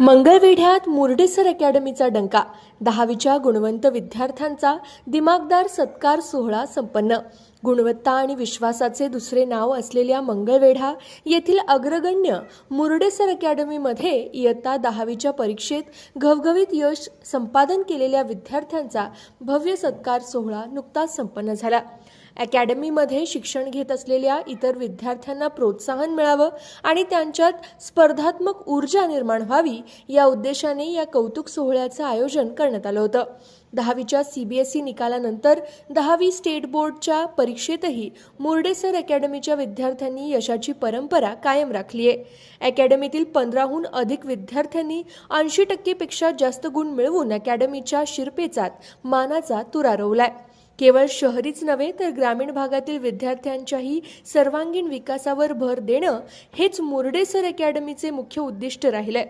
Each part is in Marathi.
मंगळवेढ्यात मुर्डेसर अकॅडमीचा डंका, 10वीच्या गुणवंत विद्यार्थ्यांचा दिमागदार सत्कार सोहळा संपन्न। गुणवत्ता आणि विश्वासाचे दुसरे नाव असलेल्या मंगळवेढा येथील अग्रगण्य मुर्डेसर अकॅडमीमध्ये इयत्ता 10वीच्या परीक्षेत घवघवीत यश संपादन केलेल्या विद्यार्थ्यांचा भव्य सत्कार सोहळा नुकताच संपन्न झाला। अकॅडमीमध्ये शिक्षण घेत असलेल्या इतर विद्यार्थ्यांना प्रोत्साहन मिळावं आणि त्यांच्यात स्पर्धात्मक ऊर्जा निर्माण व्हावी या उद्देशाने या कौतुक सोहळ्याचं आयोजन करण्यात आलं होतं। 10वीच्या CBSE निकालानंतर 10वी स्टेट बोर्डच्या परीक्षेतही मुर्डेसर अकॅडमीच्या विद्यार्थ्यांनी यशाची परंपरा कायम राखली आहे। अकॅडमीतील 15हून अधिक विद्यार्थ्यांनी 80% पेक्षा जास्त गुण मिळवून अकॅडमीच्या शिरपेचात मानाचा तुरा रोवलाय। केवळ शहरीच नव्हे तर ग्रामीण भागातील विद्यार्थ्यांच्याही सर्वांगीण विकासावर भर देणं हेच मुर्डेसर अकॅडमीचे मुख्य उद्दिष्ट राहिलंय।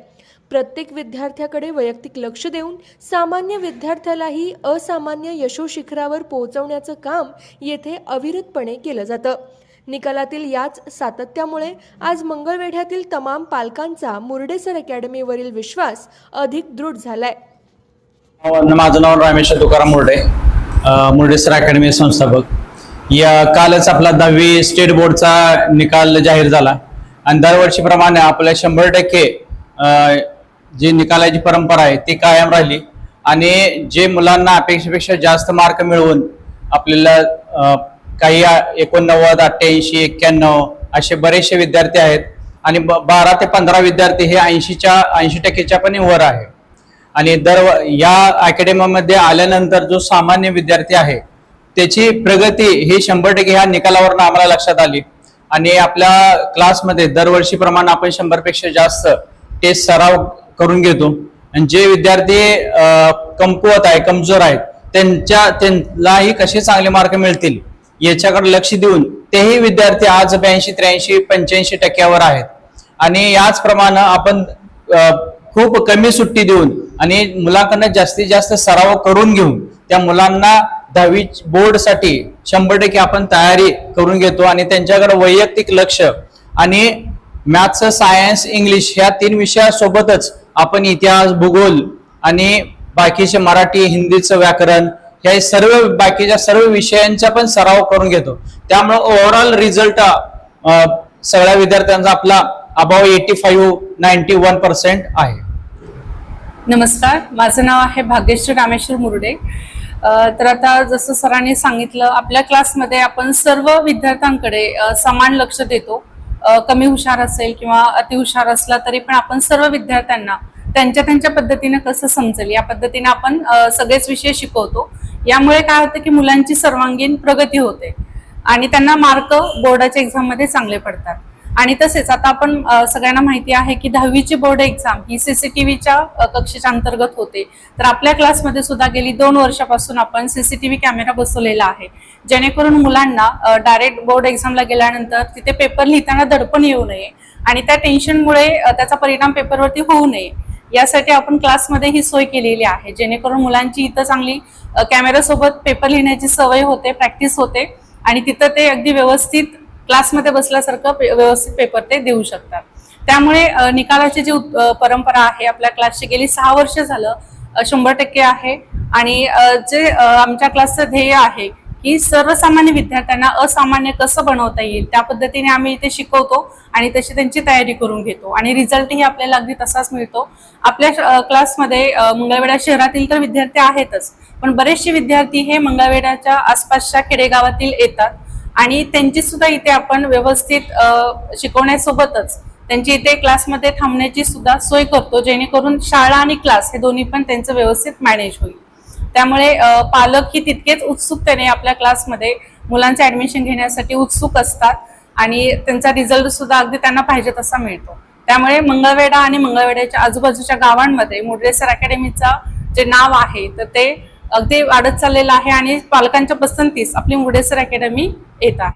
प्रत्येक विद्यार्थ्याकडे वैयक्तिक लक्ष देऊन सामान्य विद्यार्थ्यालाही असामान्य यशोशिखरावर पोहोचवण्याचं काम येथे अविरतपणे केलं जातं। निकालातील याच सातत्यामुळे आज मंगळवेढ्यातील तमाम पालकांचा मुर्डेसर अकॅडमीवरील विश्वास अधिक दृढ झालाय। माझं नाव रामेश तुकाराम मुर्डे, मुर्डेसर अकॅडमी संस्थापक। या कालच आपला 10वी स्टेट बोर्डचा निकाल जाहीर झाला आणि दरवर्षीप्रमाणे आपल्या 100% जी निकालाची परंपरा आहे ती कायम राहिली आणि जे मुलांना अपेक्षेपेक्षा जास्त मार्क मिळवून आपल्याला काही 89, 88, 91 असे बरेचसे विद्यार्थी आहेत आणि 12 ते 15 विद्यार्थी हे 80% पण वर आहे। आणि या अकॅडमीमध्ये आल्यानंतर जो सामान्य विद्यार्थी आहे त्याची प्रगती ही 100% ह्या निकालावरून आम्हाला लक्षात आली आणि आपल्या क्लासमध्ये दरवर्षीप्रमाणे आपण 100पेक्षा जास्त टेस्ट सराव करून घेतो आणि जे विद्यार्थी कमकुवत आहे, कमजोर आहेत, त्यांनाही कसे चांगले मार्क मिळतील याच्याकडे लक्ष देऊन तेही विद्यार्थी आज 82, 83, 85% आहेत आणि याचप्रमाणे आपण खूप कमी सुट्टी देऊन आणि मुलांकडून जास्तीत जास्त सराव करून घेऊन त्या मुलांना 10वी बोर्डसाठी 100% आपण तयारी करून घेतो आणि त्यांच्याकडे वैयक्तिक लक्ष आणि मॅथ्स, सायन्स, इंग्लिश ह्या 3 विषयासोबतच आपण इतिहास, भूगोल आणि बाकीचे मराठी, हिंदीचं व्याकरण ह्या बाकीच्या सर्व विषयांचा पण सराव करून घेतो। त्यामुळे ओव्हरऑल रिझल्ट सगळ्या विद्यार्थ्यांचा आपला अबाव 85, 91% आहे। नमस्कार, माझं नाव आहे भाग्यश्री रामेश्वर मुर्डे। तर आता जसं सरांनी सांगितलं, आपल्या क्लासमध्ये आपण सर्व विद्यार्थ्यांकडे समान लक्ष देतो। कमी हुशार असेल किंवा अति हुशार असला तरी पण आपण सर्व विद्यार्थ्यांना त्यांच्या पद्धतीने कसं समजेल या पद्धतीने आपण सगळेच विषय शिकवतो। यामुळे काय होतं की मुलांची सर्वांगीण प्रगती होते आणि त्यांना मार्क बोर्डाच्या एक्झाम मध्ये चांगले पडतात। आणि तसेच आता आपण सगळ्यांना माहिती आहे की 10वीची बोर्ड एक्झाम ही CCTVच्या कक्षेच्या अंतर्गत होते। तर आपल्या क्लासमध्ये सुद्धा गेली 2 वर्षापासून आपण CCTV कॅमेरा बसवलेला आहे, जेणेकरून मुलांना डायरेक्ट बोर्ड एक्झामला गेल्यानंतर तिथे पेपर लिहिताना दडपण येऊ नये आणि त्या टेन्शनमुळे त्याचा परिणाम पेपरवरती होऊ नये यासाठी आपण क्लासमध्ये ही सोय केलेली आहे, जेणेकरून मुलांची इथं चांगली कॅमेऱ्यासोबत पेपर लिहिण्याची सवय होते, प्रॅक्टिस होते आणि तिथं ते अगदी व्यवस्थित क्लासमध्ये बसल्यासारखं व्यवस्थित पेपर ते देऊ शकतात। त्यामुळे निकालाची जी परंपरा आहे आपल्या क्लासची गेली 6 वर्ष झालं 100% आहे आणि जे आमच्या क्लासचं ध्येय आहे की सर्वसामान्य विद्यार्थ्यांना असामान्य कसं बनवता येईल त्या पद्धतीने आम्ही इथे शिकवतो आणि तशी त्यांची तयारी करून घेतो आणि रिझल्टही आपल्याला अगदी तसाच मिळतो। आपल्या क्लासमध्ये मंगळवेढा शहरातील तर विद्यार्थी आहेतच, पण बरेचसे विद्यार्थी हे मंगळवेढ्याच्या आसपासच्या खेडेगावातील येतात आणि त्यांची सुद्धा इथे आपण व्यवस्थित शिकवण्यासोबतच त्यांची इथे क्लासमध्ये थांबण्याची सुद्धा सोय करतो, जेणेकरून शाळा आणि क्लास हे दोन्ही पण त्यांचं व्यवस्थित मॅनेज होईल। त्यामुळे पालक ही तितकेच उत्सुकतेने आपल्या क्लासमध्ये मुलांचे ऍडमिशन घेण्यासाठी उत्सुक असतात आणि त्यांचा रिझल्ट सुद्धा अगदी त्यांना पाहिजे तसा मिळतो। त्यामुळे मंगळवेढा आणि मंगळवेढ्याच्या आजूबाजूच्या गावांमध्ये मुर्डेसर अकॅडमीचा जे नाव आहे तर ते अगदी वाढत चाललेलं आहे आणि पालकांच्या पसंतीस आपली मुर्डेसर अकॅडमी येत आहे।